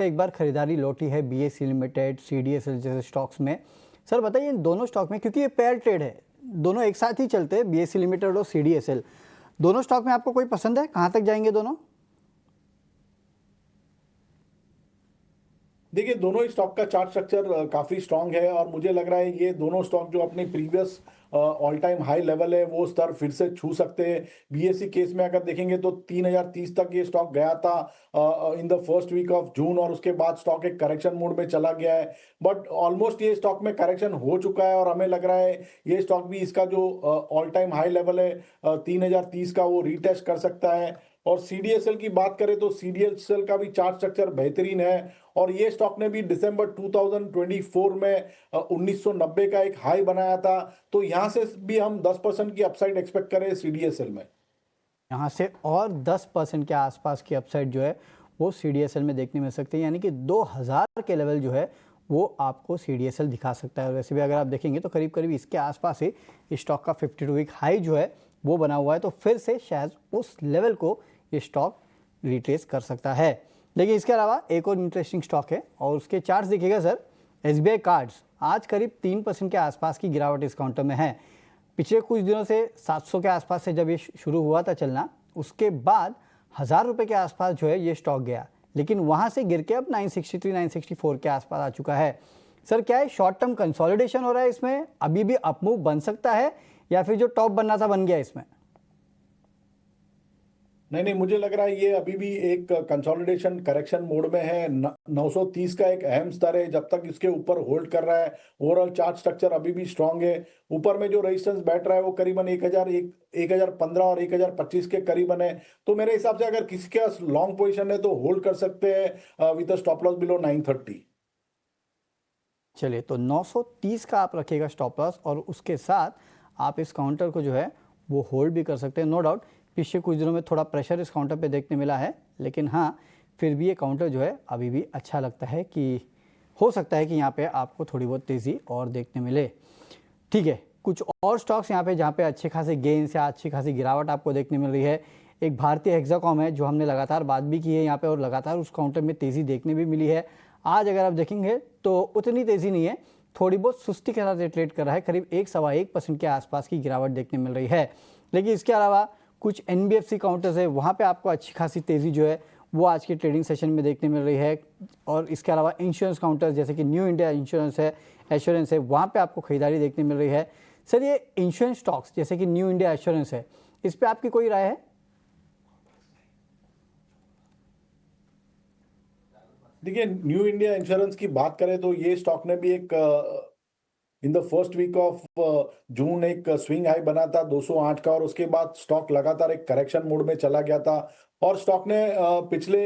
एक बार खरीदारी लौटी है बीएसई लिमिटेड, सीडीएसएल जैसे स्टॉक्स में। सर बताइए इन दोनों स्टॉक में, क्योंकि ये पेयर ट्रेड है, दोनों एक साथ ही चलते हैं, बीएसई लिमिटेड और सीडीएसएल, दोनों स्टॉक में आपको कोई पसंद है? कहाँ तक जाएंगे दोनों? देखिए, दोनों ही स्टॉक का चार्ट स्ट्रक्चर काफी स्ट्रांग है और मुझे लग रहा है ये दोनों स्टॉक जो अपनी previous all time high level है वो स्तर फिर से छू सकते हैं। बीएसई केस में अगर देखेंगे तो 3030 तक ये स्टॉक गया था in the first week of June और उसके बाद स्टॉक एक करेक्शन मोड में चला गया है। बट ऑलमोस्ट ये स्टॉक में करेक्शन हो चुका है और हमें लग रहा है ये स्टॉक भी इसका जो ऑल टाइम हाई लेवल है 3030 का वो रीटेस्ट कर सकता है। और सीडीएसएल की बात करें तो सीडीएसएल का भी चार्ट स्ट्रक्चर बेहतरीन है और ये स्टॉक ने भी दिसंबर 2024 में 1990 का एक हाई बनाया था, तो यहां से भी हम 10% की अपसाइड एक्सपेक्ट करें सीडीएसएल में। यहाँ से और 10% के आसपास की अपसाइड जो है वो सीडीएसएल में देखने मिल सकती है, यानी कि 2000 के लेवल जो है वो आपको सीडीएसएल दिखा सकता है। और वैसे भी अगर आप देखेंगे तो करीब करीब इसके आसपास ही स्टॉक का 52 वीक हाई जो है वो बना हुआ है, तो फिर से शायद उस लेवल को ये स्टॉक रिट्रेस कर सकता है। लेकिन इसके अलावा एक और इंटरेस्टिंग स्टॉक है और उसके चार्ट्स देखिएगा सर। एसबीआई कार्ड्स आज करीब 3% के आसपास की गिरावट इस काउंटर में है। पिछले कुछ दिनों से 700 के आसपास से जब ये शुरू हुआ था चलना, उसके बाद 1000 रुपये के आसपास जो है ये स्टॉक गया, लेकिन वहाँ से गिर के अब 963 964 के आसपास आ चुका है। सर क्या है, शॉर्ट टर्म कंसोलिडेशन हो रहा है इसमें? अभी भी अपमूव बन सकता है या फिर जो टॉप बनना था बन गया इसमें? नहीं, मुझे लग रहा है ये अभी भी एक कंसोलिडेशन करेक्शन मोड में है। 930 का एक अहम स्तर है, जब तक इसके ऊपर होल्ड कर रहा है ओवरऑल चार्ट स्ट्रक्चर अभी भी स्ट्रांग है। ऊपर में जो रेजिस्टेंस बैठ रहा है वो करीबन 1015 और 1025 के करीबन है। तो मेरे हिसाब से अगर किसी के पास लॉन्ग पोजीशन है तो होल्ड कर सकते हैं विद स्टॉप लॉस बिलो 930। चलिए, तो 930 का आप रखिएगा स्टॉप लॉस और उसके साथ आप इस काउंटर को जो है वो होल्ड भी कर सकते हैं। नो डाउट पिछले कुछ दिनों में थोड़ा प्रेशर इस काउंटर पे देखने मिला है, लेकिन हाँ फिर भी ये काउंटर जो है अभी भी अच्छा लगता है कि हो सकता है कि यहाँ पे आपको थोड़ी बहुत तेज़ी और देखने मिले। ठीक है, कुछ और स्टॉक्स यहाँ पे जहाँ पे अच्छे खासे गेन्स या अच्छी खासी गिरावट आपको देखने मिल रही है। एक भारतीय हेक्साकॉम है जो हमने लगातार बात भी की है यहाँ पे और लगातार उस काउंटर में तेज़ी देखने भी मिली है। आज अगर आप देखेंगे तो उतनी तेज़ी नहीं है, थोड़ी बहुत सुस्ती के साथ ट्रेड कर रहा है, करीब 1-1.25% के आसपास की गिरावट देखने मिल रही है। लेकिन इसके अलावा कुछ एनबीएफसी काउंटर्स है, वहाँ पे आपको अच्छी खासी तेज़ी जो है वो आज के ट्रेडिंग सेशन में देखने मिल रही है। और इसके अलावा इंश्योरेंस काउंटर्स जैसे कि न्यू इंडिया इंश्योरेंस है, एश्योरेंस है, वहाँ पे आपको खरीदारी देखने मिल रही है। सर ये इंश्योरेंस स्टॉक्स जैसे कि न्यू इंडिया एश्योरेंस है, इस पर आपकी कोई राय है? देखिए, न्यू इंडिया इंश्योरेंस की बात करें तो ये स्टॉक ने भी एक in the first week of June एक स्विंग हाई बना था 208 का और उसके बाद स्टॉक लगातार एक करेक्शन मोड में चला गया था। और स्टॉक ने पिछले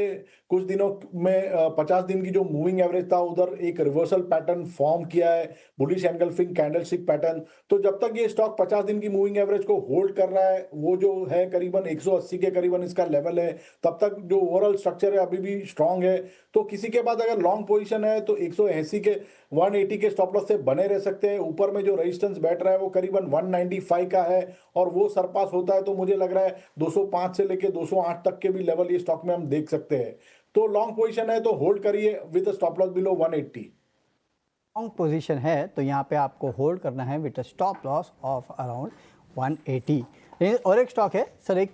कुछ दिनों में 50 दिन की जो मूविंग एवरेज था उधर एक रिवर्सल पैटर्न फॉर्म किया है, बुलिश एंगल्फिंग कैंडलस्टिक पैटर्न। तो जब तक ये स्टॉक 50 दिन की मूविंग एवरेज को होल्ड कर रहा है, वो जो है करीबन 180 के करीबन इसका लेवल है, तब तक जो ओवरऑल स्ट्रक्चर है अभी भी स्ट्रांग है। तो किसी के बाद अगर लॉन्ग पोजीशन है तो 180 के 180 के स्टॉप लॉस से बने रह सकते हैं। ऊपर में जो रेजिस्टेंस बैठ रहा है वो करीबन 195 का है और वो सरपास होता है तो मुझे लग रहा है 205 से लेके 208 तक के भी लेवल ये स्टॉक में हम देख सकते हैं। तो लॉन्ग पोजीशन है तो होल्ड करिए with stop loss below 180। Long position है तो यहाँ पे आपको होल्ड करना है with stop loss of around 180। और एक स्टॉक है सर, एक